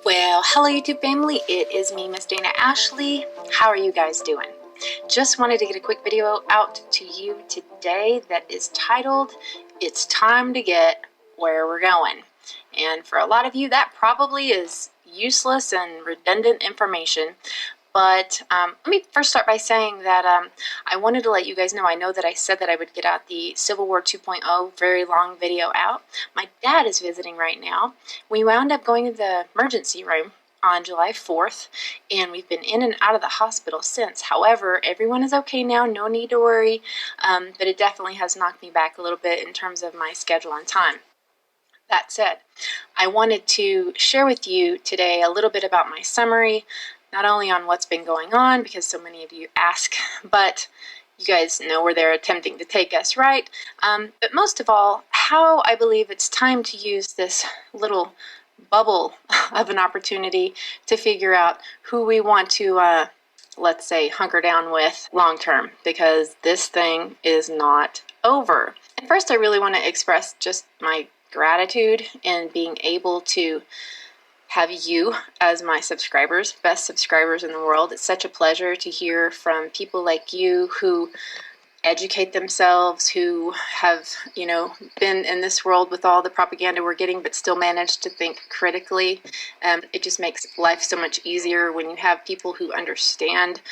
Well, hello YouTube family, it is me, Miss Dana Ashley. How are you guys doing? Just wanted to get a quick video out to you today that is titled, It's Time to Get Where We're Going. And for a lot of you, that probably is useless and redundant information. But let me first start by saying that I wanted to let you guys know, I know that I said that I would get out the Civil War 2.0 very long video out. My dad is visiting right now. We wound up going to the emergency room on July 4th, and we've been in and out of the hospital since. However, everyone is okay now, no need to worry, but it definitely has knocked me back a little bit in terms of my schedule and time. That said, I wanted to share with you today a little bit about my summary, not only on what's been going on, because so many of you ask, but you guys know where they're attempting to take us, right? But most of all, how I believe it's time to use this little bubble of an opportunity to figure out who we want to, let's say, hunker down with long term, because this thing is not over. And first, I really want to express just my gratitude in being able to have you as my subscribers, best subscribers in the world. It's such a pleasure to hear from people like you who educate themselves, who have, been in this world with all the propaganda we're getting, but still manage to think critically. It just makes life so much easier when you have people who understand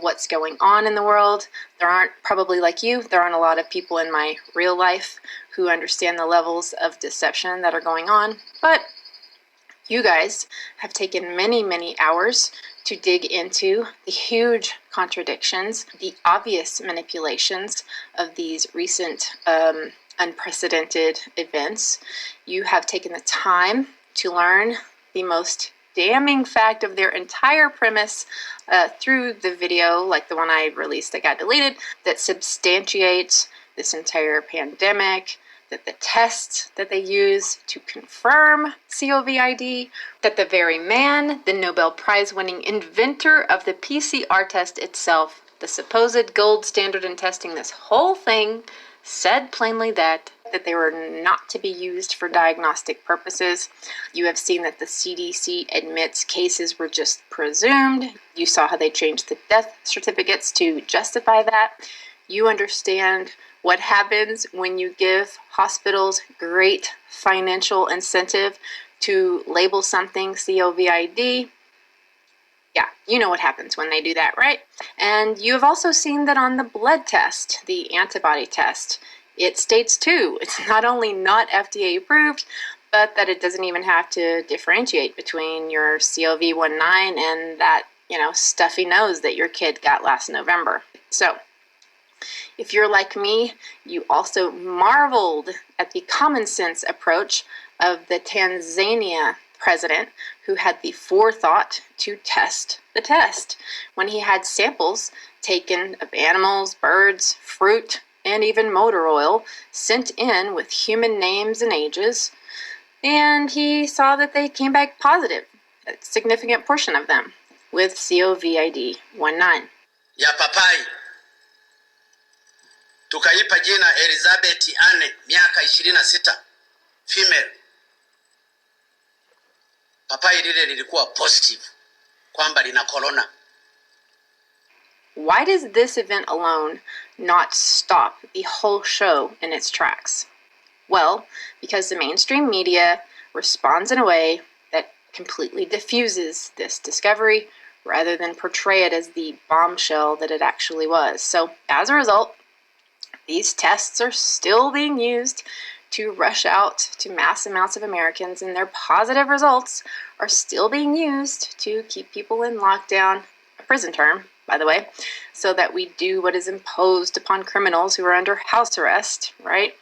what's going on in the world. There aren't, probably like you, there aren't a lot of people in my real life who understand the levels of deception that are going on, but you guys have taken many, many hours to dig into the huge contradictions, the obvious manipulations of these recent unprecedented events. You have taken the time to learn the most damning fact of their entire premise through the video, like the one I released that got deleted, that substantiates this entire pandemic, that the tests that they use to confirm COVID, that the very man, the Nobel Prize-winning inventor of the PCR test itself, the supposed gold standard in testing this whole thing, said plainly that they were not to be used for diagnostic purposes. You have seen that the CDC admits cases were just presumed. You saw how they changed the death certificates to justify that. You understand what happens when you give hospitals great financial incentive to label something COVID. Yeah, you know what happens when they do that, right? And you have also seen that on the blood test, the antibody test, it states too, it's not only not FDA approved, but that it doesn't even have to differentiate between your COV19 and that, stuffy nose that your kid got last November. So, if you're like me, you also marveled at the common sense approach of the Tanzania president who had the forethought to test the test when he had samples taken of animals, birds, fruit, and even motor oil sent in with human names and ages, and he saw that they came back positive, a significant portion of them, with COVID-19. Ya papai tukaipa jina Elizabeth Anne, miaka 26, female. Papai lile lilikuwa positive kwamba lina corona. Why does this event alone not stop the whole show in its tracks? Well, because the mainstream media responds in a way that completely diffuses this discovery rather than portray it as the bombshell that it actually was. So, as a result, these tests are still being used to rush out to mass amounts of Americans, and their positive results are still being used to keep people in lockdown, a prison term, by the way, so that we do what is imposed upon criminals who are under house arrest, right?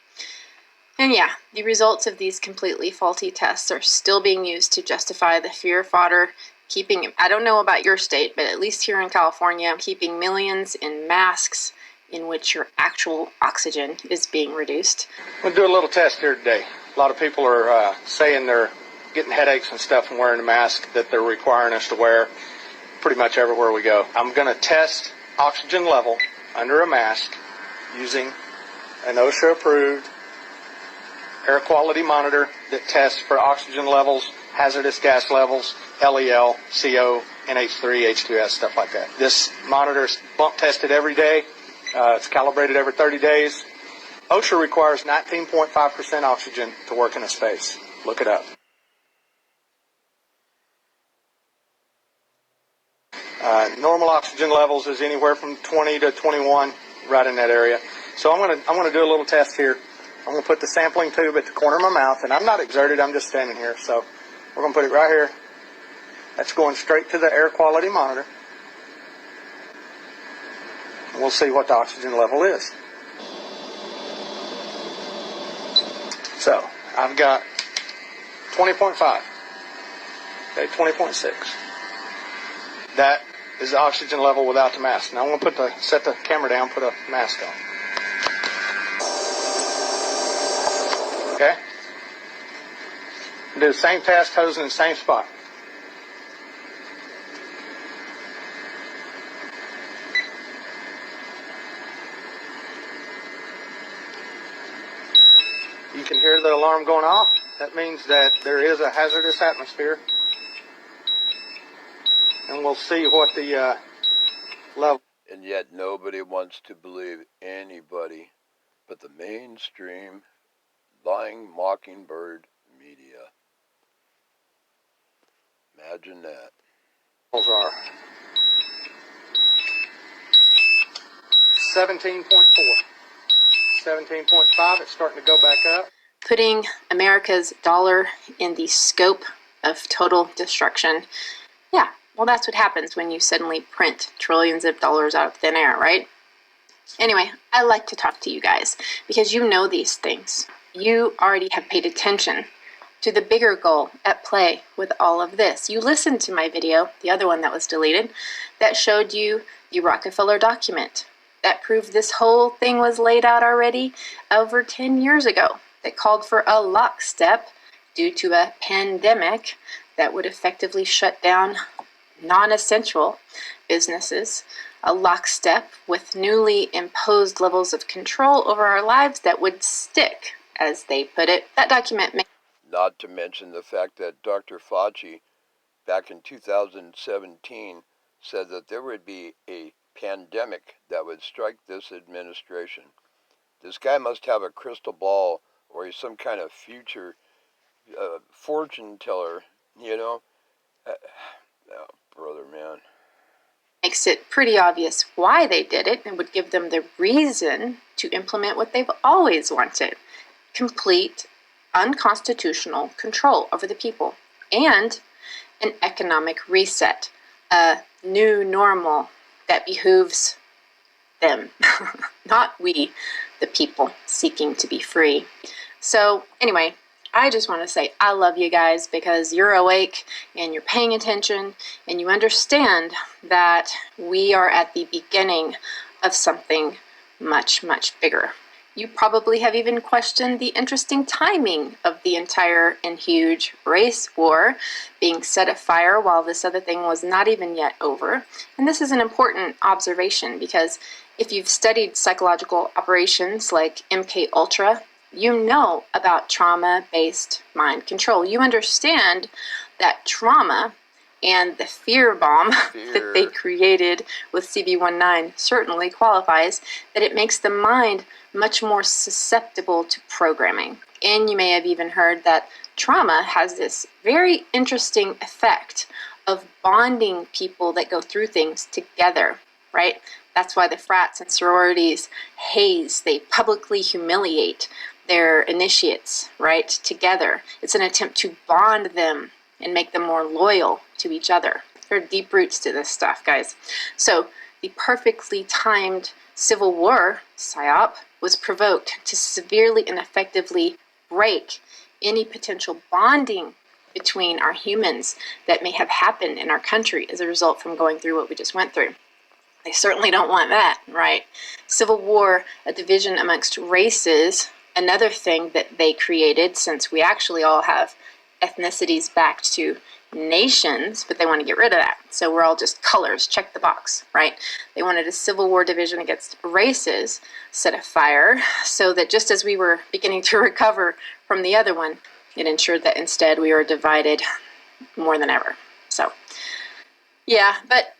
And yeah, the results of these completely faulty tests are still being used to justify the fear fodder, keeping, I don't know about your state, but at least here in California, keeping millions in masks in which your actual oxygen is being reduced. We'll do a little test here today. A lot of people are saying they're getting headaches and stuff from wearing a mask that they're requiring us to wear pretty much everywhere we go. I'm going to test oxygen level under a mask using an OSHA-approved air quality monitor that tests for oxygen levels hazardous gas levels, LEL, CO, NH3, H2S, stuff like that. This monitor is bump tested every day. It's calibrated every 30 days. OSHA requires 19.5% oxygen to work in a space. Look it up. Normal oxygen levels is anywhere from 20 to 21, right in that area. So I'm gonna do a little test here. I'm gonna put the sampling tube at the corner of my mouth, and I'm not exerted. I'm just standing here. So we're gonna put it right here. That's going straight to the air quality monitor. And we'll see what the oxygen level is. So I've got 20.5. Okay, 20.6. That is the oxygen level without the mask. Now I'm going to set the camera down, put a mask on. Okay? Do the same test, hose in the same spot. You can hear the alarm going off. That means that there is a hazardous atmosphere. And we'll see what the level. And yet nobody wants to believe anybody but the mainstream lying mockingbird media. Imagine that. Are 17.4. 17.5. It's starting to go back up. Putting America's dollar in the scope of total destruction. Yeah, well, that's what happens when you suddenly print trillions of dollars out of thin air, right? Anyway, I like to talk to you guys because you know these things. You already have paid attention to the bigger goal at play with all of this. You listened to my video, the other one that was deleted, that showed you the Rockefeller document that proved this whole thing was laid out already over 10 years ago, that called for a lockstep due to a pandemic that would effectively shut down non-essential businesses, a lockstep with newly imposed levels of control over our lives that would stick, as they put it. That document Not to mention the fact that Dr. Fauci, back in 2017, said that there would be a pandemic that would strike this administration. This guy must have a crystal ball, or he's some kind of future fortune teller, you know? Oh, brother, man. Makes it pretty obvious why they did it and would give them the reason to implement what they've always wanted: complete unconstitutional control over the people and an economic reset, a new normal that behooves them, not we, the people seeking to be free. So anyway, I just want to say I love you guys because you're awake and you're paying attention and you understand that we are at the beginning of something much, much bigger. You probably have even questioned the interesting timing of the entire and huge race war being set afire while this other thing was not even yet over. And this is an important observation because if you've studied psychological operations like MK Ultra, you know about trauma-based mind control. You understand that trauma and the fear bomb that they created with CV19 certainly qualifies, that it makes the mind much more susceptible to programming. And you may have even heard that trauma has this very interesting effect of bonding people that go through things together, right? That's why the frats and sororities haze, they publicly humiliate their initiates, right, together. It's an attempt to bond them and make them more loyal to each other. There are deep roots to this stuff, guys. So the perfectly timed civil war, PSYOP, was provoked to severely and effectively break any potential bonding between our humans that may have happened in our country as a result from going through what we just went through. They certainly don't want that, right? Civil war, a division amongst races, another thing that they created, since we actually all have ethnicities backed to nations, but they want to get rid of that. So we're all just colors, check the box, right? They wanted a civil war division against races set afire so that just as we were beginning to recover from the other one, It ensured that instead we were divided more than ever. So, yeah, but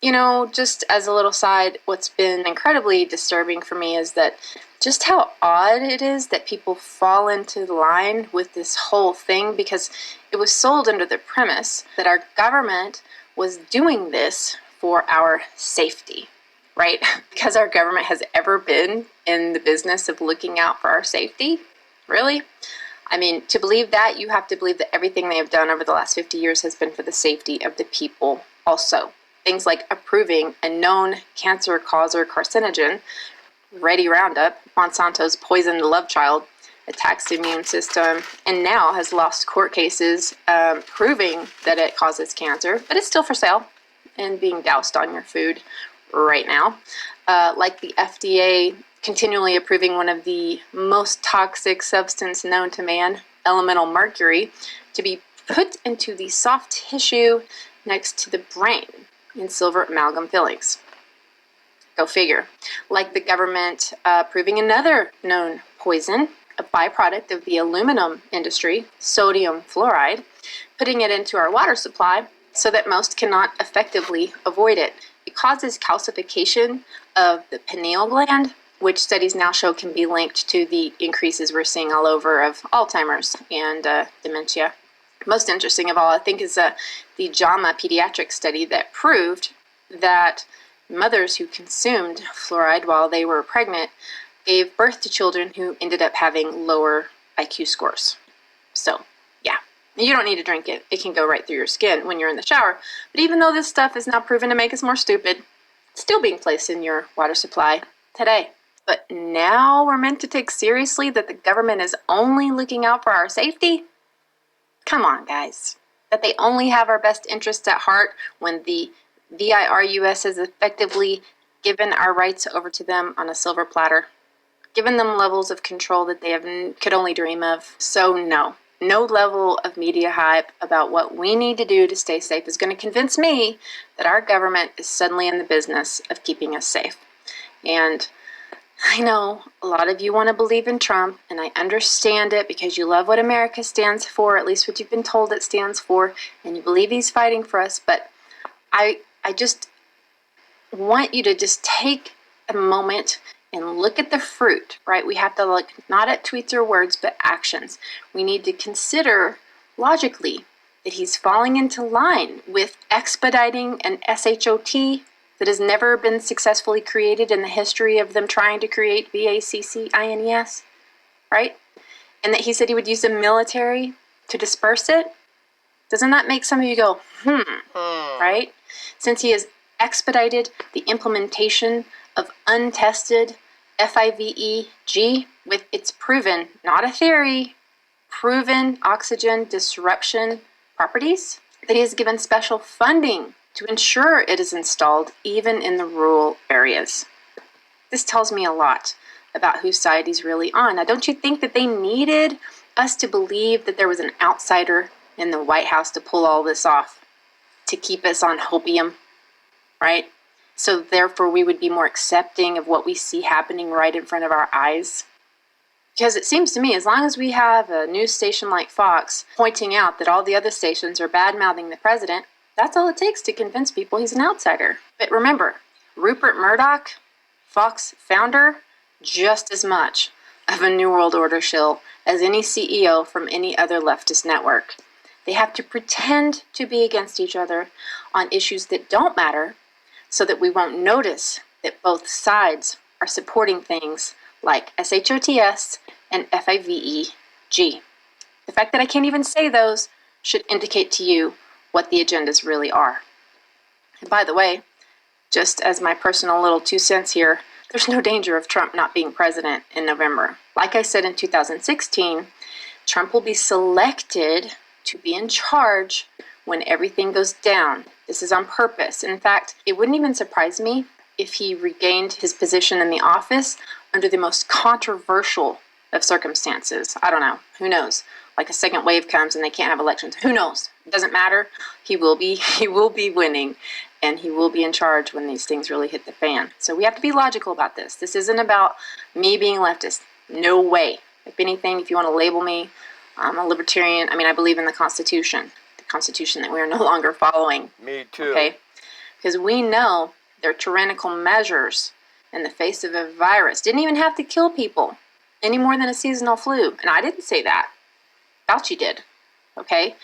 just as a little side, what's been incredibly disturbing for me is that just how odd it is that people fall into line with this whole thing, because it was sold under the premise that our government was doing this for our safety, right? Because our government has ever been in the business of looking out for our safety? Really? I mean, to believe that, you have to believe that everything they have done over the last 50 years has been for the safety of the people also. Things like approving a known cancer causer carcinogen, Ready Roundup, Monsanto's poisoned love child, attacks the immune system, and now has lost court cases proving that it causes cancer, but it's still for sale and being doused on your food right now. Like the FDA continually approving one of the most toxic substance known to man, elemental mercury, to be put into the soft tissue next to the brain in silver amalgam fillings. Go figure. Like the government approving another known poison, a byproduct of the aluminum industry, sodium fluoride, putting it into our water supply so that most cannot effectively avoid it. It causes calcification of the pineal gland, which studies now show can be linked to the increases we're seeing all over of Alzheimer's and dementia. Most interesting of all, I think, is the JAMA pediatric study that proved that mothers who consumed fluoride while they were pregnant gave birth to children who ended up having lower IQ scores. So, yeah, you don't need to drink it. It can go right through your skin when you're in the shower. But even though this stuff is now proven to make us more stupid, it's still being placed in your water supply today. But now we're meant to take seriously that the government is only looking out for our safety? Come on, guys. That they only have our best interests at heart when the VIRUS has effectively given our rights over to them on a silver platter, given them levels of control that they could only dream of. So no level of media hype about what we need to do to stay safe is going to convince me that our government is suddenly in the business of keeping us safe. And I know a lot of you want to believe in Trump, and I understand it because you love what America stands for, at least what you've been told it stands for, and you believe he's fighting for us. But I just want you to just take a moment and look at the fruit, right? We have to look not at tweets or words, but actions. We need to consider logically that he's falling into line with expediting an SHOT that has never been successfully created in the history of them trying to create VACCINES, right? And that he said he would use the military to disperse it. Doesn't that make some of you go, right? Since he has expedited the implementation of untested FIVEG with its proven, not a theory, proven oxygen disruption properties, that he has given special funding to ensure it is installed even in the rural areas. This tells me a lot about whose side he's really on. Now, don't you think that they needed us to believe that there was an outsider in the White House to pull all this off, to keep us on hopium, right? So therefore we would be more accepting of what we see happening right in front of our eyes? Because it seems to me, as long as we have a news station like Fox pointing out that all the other stations are bad-mouthing the president, that's all it takes to convince people he's an outsider. But remember, Rupert Murdoch, Fox founder, just as much of a New World Order shill as any CEO from any other leftist network. They have to pretend to be against each other on issues that don't matter so that we won't notice that both sides are supporting things like SHOTS and FIVEG. The fact that I can't even say those should indicate to you what the agendas really are. And by the way, just as my personal little 2 cents here, there's no danger of Trump not being president in November. Like I said in 2016, Trump will be selected to be in charge when everything goes down. This is on purpose. In fact, it wouldn't even surprise me if he regained his position in the office under the most controversial of circumstances. I don't know. Who knows? Like a second wave comes and they can't have elections. Who knows? It doesn't matter. He will be winning, and he will be in charge when these things really hit the fan. So we have to be logical about this. This isn't about me being leftist. No way. If anything, if you want to label me I'm a libertarian. I mean, I believe in the Constitution that we are no longer following. Me too. Okay? Because we know their tyrannical measures in the face of a virus didn't even have to kill people any more than a seasonal flu. And I didn't say that. Fauci did. Okay?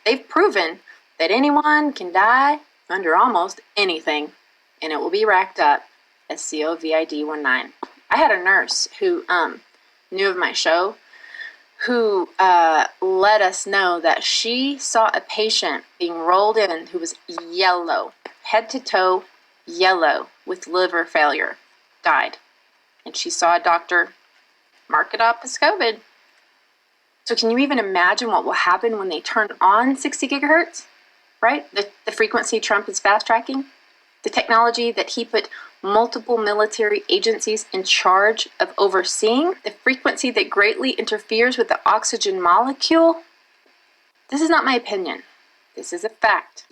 They've proven that anyone can die under almost anything, and it will be racked up as COVID-19. I had a nurse who knew of my show who let us know that she saw a patient being rolled in who was yellow, head to toe yellow, with liver failure, died. And she saw a doctor mark it up as COVID. So can you even imagine what will happen when they turn on 60 gigahertz, right? The frequency Trump is fast tracking, the technology that he put multiple military agencies in charge of overseeing, the frequency that greatly interferes with the oxygen molecule. This is not my opinion. This is a fact.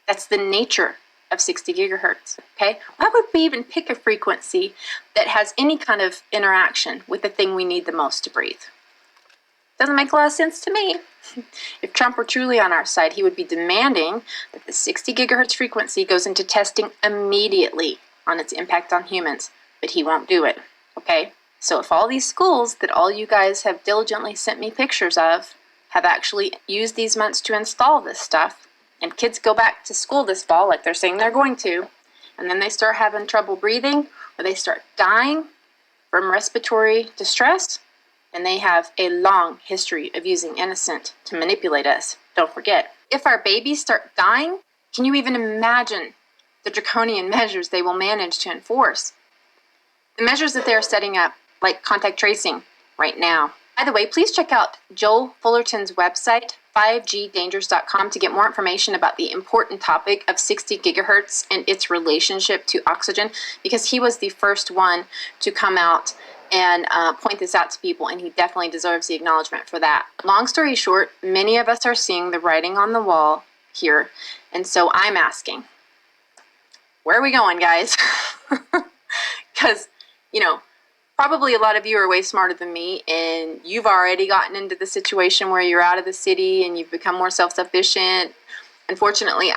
That's the nature of 60 gigahertz, okay? Why would we even pick a frequency that has any kind of interaction with the thing we need the most to breathe? Doesn't make a lot of sense to me. If Trump were truly on our side, he would be demanding that the 60 gigahertz frequency goes into testing immediately on its impact on humans, but he won't do it, okay? So if all these schools that all you guys have diligently sent me pictures of have actually used these months to install this stuff, and kids go back to school this fall like they're saying they're going to, and then they start having trouble breathing, or they start dying from respiratory distress, and they have a long history of using innocent to manipulate us. Don't forget. If our babies start dying, can you even imagine the draconian measures they will manage to enforce? The measures that they are setting up, like contact tracing right now. By the way, please check out Joel Fullerton's website, 5gdangers.com, to get more information about the important topic of 60 gigahertz and its relationship to oxygen, because he was the first one to come out and point this out to people, and he definitely deserves the acknowledgement for that. Long story short, many of us are seeing the writing on the wall here, and so I'm asking, where are we going, guys? Because, you know, probably a lot of you are way smarter than me, and you've already gotten into the situation where you're out of the city and you've become more self-sufficient. Unfortunately,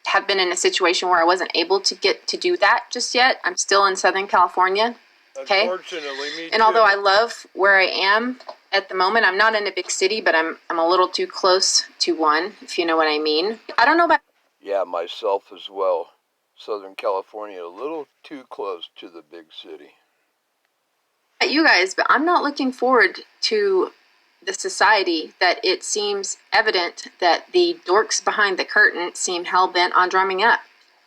have been in a situation where I wasn't able to get to do that just yet. I'm still in Southern California. Okay. Unfortunately, me And too. although I love where I am at the moment, I'm not in a big city, but I'm a little too close to one, if you know what I mean. I don't know about Yeah, myself as well. Southern California, a little too close to the big city. you guys, but I'm not looking forward to the society that it seems evident that the dorks behind the curtain seem hell-bent on drumming up.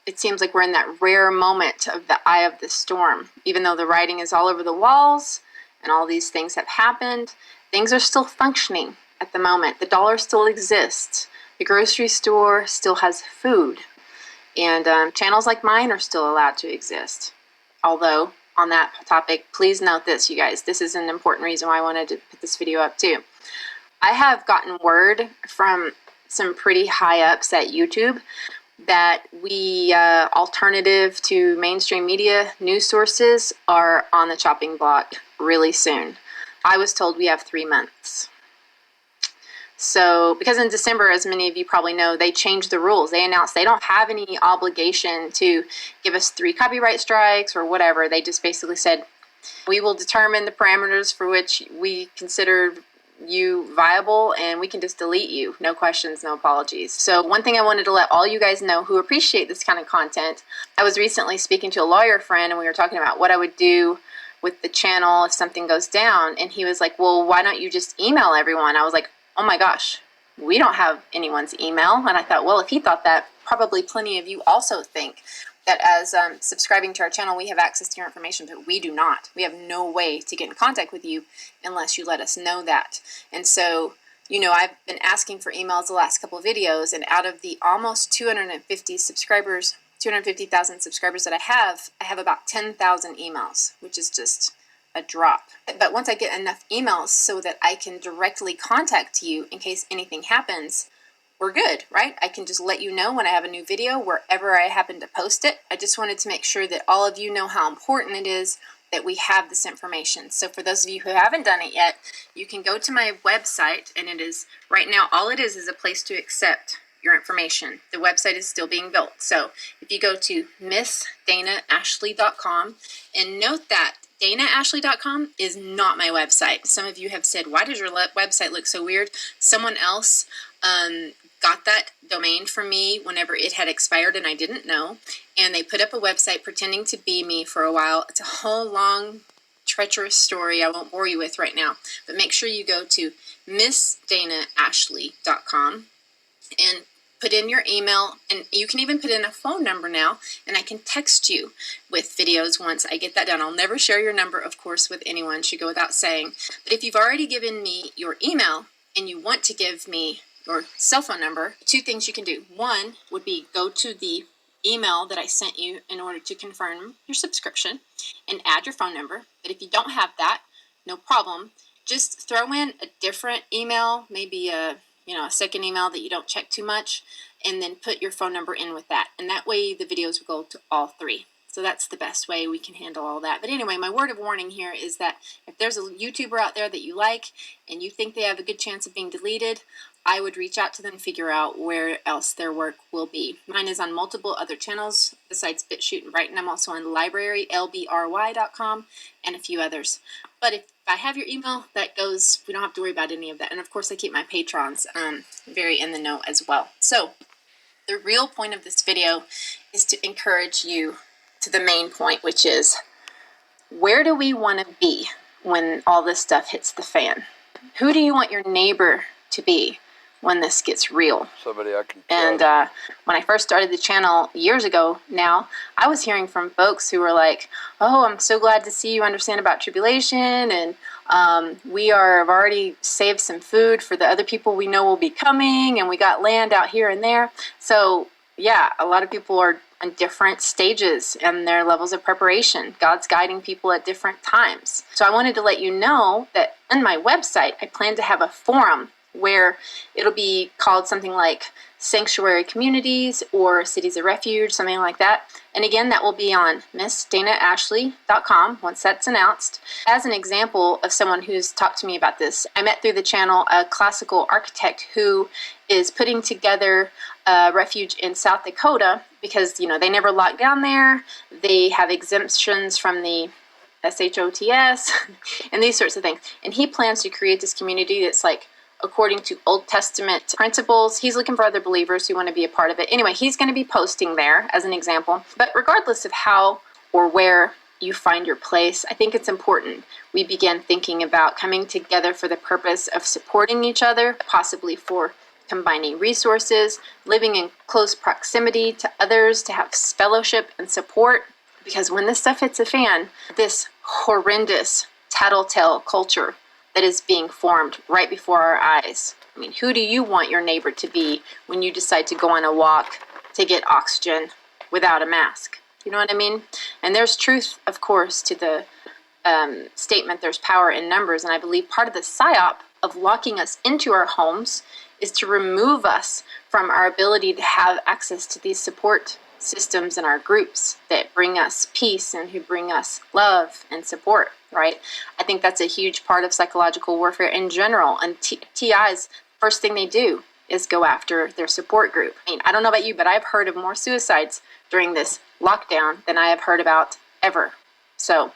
It seems like we're in that rare moment of the eye of the storm. Even though the writing is all over the walls and all these things have happened, things are still functioning at the moment. The dollar still exists. The grocery store still has food. And channels like mine are still allowed to exist. Although, on that topic, please note this, you guys. This is an important reason why I wanted to put this video up too. I have gotten word from some pretty high ups at YouTube that we, alternative to mainstream media news sources, are on the chopping block really soon. I was told we have 3 months. So, because in December, as many of you probably know, they changed the rules. They announced they don't have any obligation to give us 3 copyright strikes or whatever. They just basically said, we will determine the parameters for which we consider you viable, and we can just delete you. No questions, no apologies. So one thing I wanted to let all you guys know who appreciate this kind of content, I was recently speaking to a lawyer friend, and we were talking about what I would do with the channel if something goes down, and he was like, well, why don't you just email everyone? I was like, oh my gosh, we don't have anyone's email. And I thought, well, if he thought that, probably plenty of you also think that as subscribing to our channel, we have access to your information, but we do not. We have no way to get in contact with you unless you let us know that. And so, you know, I've been asking for emails the last couple of videos, and out of the almost 250 subscribers, 250,000 subscribers that I have about 10,000 emails, which is just a drop. But once I get enough emails so that I can directly contact you in case anything happens, we're good, right? I can just let you know when I have a new video wherever I happen to post it. I just wanted to make sure that all of you know how important it is that we have this information. So for those of you who haven't done it yet, you can go to my website, and it is right now, all it is a place to accept your information. The website is still being built. So if you go to MissDanaAshley.com, and note that DanaAshley.com is not my website. Some of you have said, why does your website look so weird? Someone else got that domain from me whenever it had expired and I didn't know. And they put up a website pretending to be me for a while. It's a whole long, treacherous story I won't bore you with right now. But make sure you go to MissDanaAshley.com and put in your email, and you can even put in a phone number now, and I can text you with videos once I get that done. I'll never share your number, of course, with anyone, should go without saying. But if you've already given me your email and you want to give me your cell phone number, two things you can do. One would be go to the email that I sent you in order to confirm your subscription and add your phone number. But if you don't have that, no problem. Just throw in a different email, maybe a second email that you don't check too much, and then put your phone number in with that. And that way the videos will go to all three. So that's the best way we can handle all that. But anyway, my word of warning here is that if there's a YouTuber out there that you like and you think they have a good chance of being deleted, I would reach out to them and figure out where else their work will be. Mine is on multiple other channels besides BitChute and Brighton. I'm also on LBRY, LBRY.com, and a few others. But if I have your email, that goes, we don't have to worry about any of that. And of course, I keep my patrons very in the know as well. So the real point of this video is to encourage you to the main point, which is, where do we want to be when all this stuff hits the fan? Who do you want your neighbor to be when this gets real? Somebody I can trust. And when I first started the channel years ago now, I was hearing from folks who were like, oh, I'm so glad to see you understand about tribulation, and we have already saved some food for the other people we know will be coming, and we got land out here and there. So yeah, a lot of people are on different stages and their levels of preparation. God's guiding people at different times. So I wanted to let you know that on my website, I plan to have a forum where it'll be called something like Sanctuary Communities or Cities of Refuge, something like that. And again, that will be on MissDanaAshley.com once that's announced. As an example of someone who's talked to me about this, I met through the channel a classical architect who is putting together a refuge in South Dakota because, they never locked down there. They have exemptions from the SHOTS and these sorts of things. And he plans to create this community that's like, according to Old Testament principles. He's looking for other believers who want to be a part of it. Anyway, he's going to be posting there as an example. But regardless of how or where you find your place, I think it's important we begin thinking about coming together for the purpose of supporting each other, possibly for combining resources, living in close proximity to others, to have fellowship and support. Because when this stuff hits a fan, this horrendous tattletale culture that is being formed right before our eyes. I mean, who do you want your neighbor to be when you decide to go on a walk to get oxygen without a mask? You know what I mean? And there's truth, of course, to the statement, there's power in numbers. And I believe part of the psyop of locking us into our homes is to remove us from our ability to have access to these support systems in our groups that bring us peace and who bring us love and support, right? I think that's a huge part of psychological warfare in general. And TI's first thing they do is go after their support group. I mean, I don't know about you, but I've heard of more suicides during this lockdown than I have heard about ever. So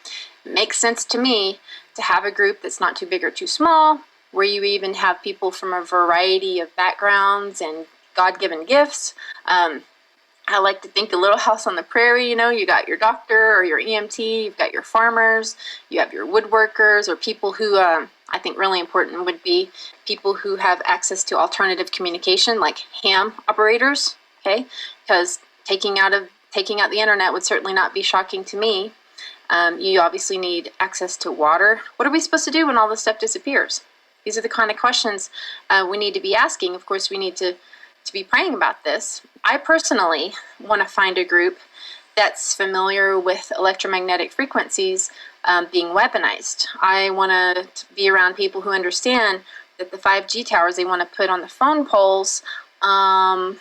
it makes sense to me to have a group that's not too big or too small, where you even have people from a variety of backgrounds and God-given gifts. I like to think a little house on the prairie, you got your doctor or your EMT, you've got your farmers, you have your woodworkers, or people who, I think really important would be people who have access to alternative communication, like ham operators, okay? Because taking out the internet would certainly not be shocking to me. You obviously need access to water. What are we supposed to do when all this stuff disappears? These are the kind of questions we need to be asking. Of course, we need to be praying about this. I personally want to find a group that's familiar with electromagnetic frequencies being weaponized. I want to be around people who understand that the 5G towers they want to put on the phone poles are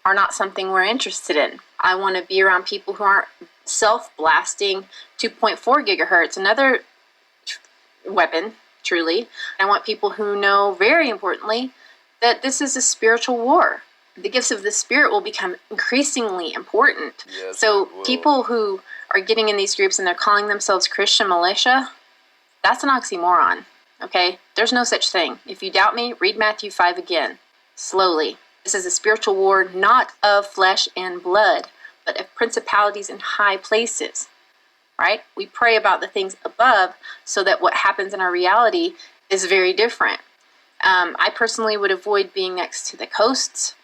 not something we're interested in. I want to be around people who aren't self-blasting 2.4 gigahertz, another weapon, truly. I want people who know, very importantly, that this is a spiritual war. The gifts of the Spirit will become increasingly important. Yes, So it will. people who are getting in these groups and they're calling themselves Christian militia, that's an oxymoron, okay? There's no such thing. If you doubt me, read Matthew 5 again, slowly. This is a spiritual war, not of flesh and blood, but of principalities in high places, right? We pray about the things above so that what happens in our reality is very different. I personally would avoid being next to the coasts.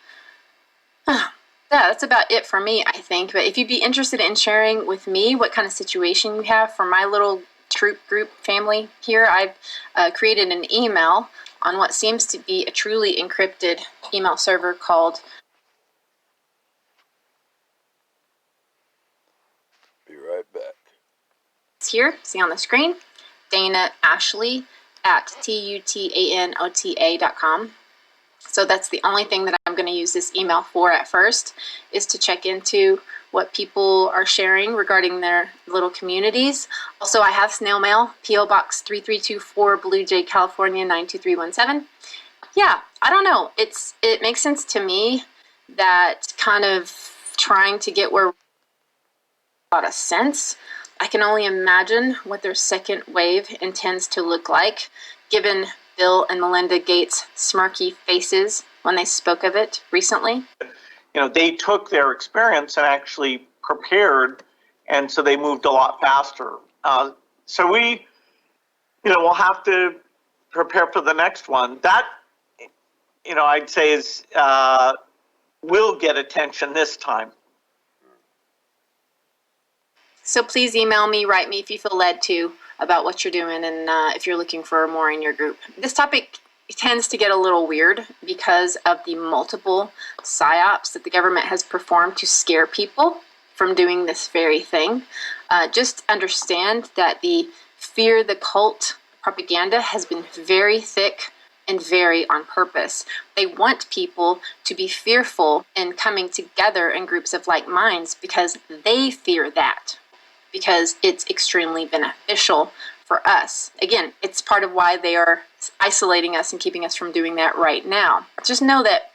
Yeah, that's about it for me, I think. But if you'd be interested in sharing with me what kind of situation you have for my little troop group family here, I've created an email on what seems to be a truly encrypted email server called, Be right back. it's here, see on the screen, Dana Ashley at tutanota.com. So that's the only thing that I'm going to use this email for at first, is to check into what people are sharing regarding their little communities. Also, I have snail mail, P.O. Box 3324, Blue Jay, California 92317. Yeah, I don't know. It makes sense to me that kind of trying to get where a lot of sense. I can only imagine what their second wave intends to look like, given Bill and Melinda Gates' smirky faces when they spoke of it recently. You know, they took their experience and actually prepared, and so they moved a lot faster. So we, we'll have to prepare for the next one. That, I'd say is will get attention this time. So please email me, write me if you feel led to about what you're doing and if you're looking for more in your group. This topic tends to get a little weird because of the multiple psyops that the government has performed to scare people from doing this very thing. Just understand that the fear the cult propaganda has been very thick and very on purpose. They want people to be fearful in coming together in groups of like minds because they fear that, because it's extremely beneficial for us. Again, it's part of why they are isolating us and keeping us from doing that right now. Just know that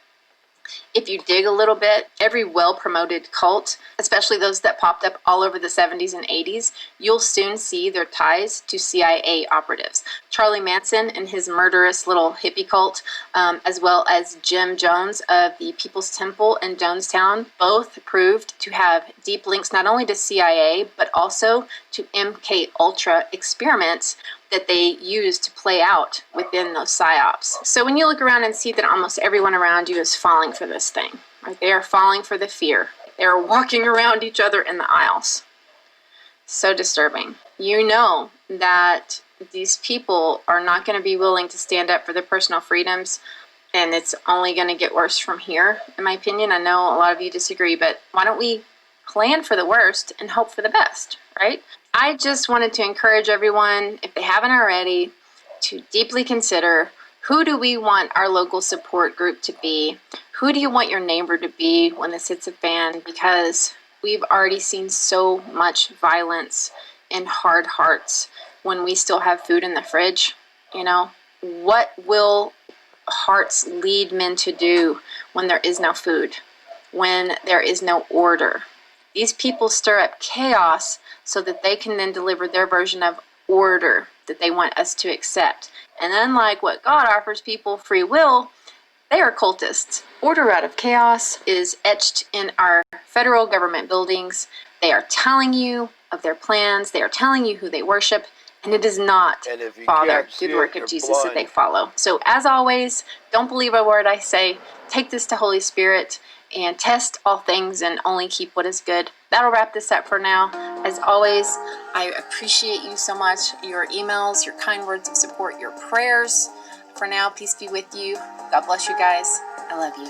if you dig a little bit, every well-promoted cult, especially those that popped up all over the 70s and 80s, you'll soon see their ties to CIA operatives. Charlie Manson and his murderous little hippie cult, as well as Jim Jones of the People's Temple in Jonestown, both proved to have deep links not only to CIA, but also to MK Ultra experiments that they use to play out within those psyops. So when you look around and see that almost everyone around you is falling for this thing, right? They are falling for the fear. They are walking around each other in the aisles. So disturbing. You know that these people are not going to be willing to stand up for their personal freedoms, and it's only going to get worse from here, in my opinion. I know a lot of you disagree, but why don't we plan for the worst and hope for the best, right? I just wanted to encourage everyone, if they haven't already, to deeply consider, who do we want our local support group to be? Who do you want your neighbor to be when this hits a fan? Because we've already seen so much violence and hard hearts when we still have food in the fridge. What will hearts lead men to do when there is no food, when there is no order? These people stir up chaos so that they can then deliver their version of order that they want us to accept. And unlike what God offers people, free will, they are cultists. Order out of chaos is etched in our federal government buildings. They are telling you of their plans. They are telling you who they worship. And it is not Father through the work of Jesus that they follow. So as always, don't believe a word I say. Take this to Holy Spirit and test all things and only keep what is good. That'll wrap this up for now. As always, I appreciate you so much, your emails, your kind words of support, your prayers. For now, peace be with you. God bless you guys. I love you.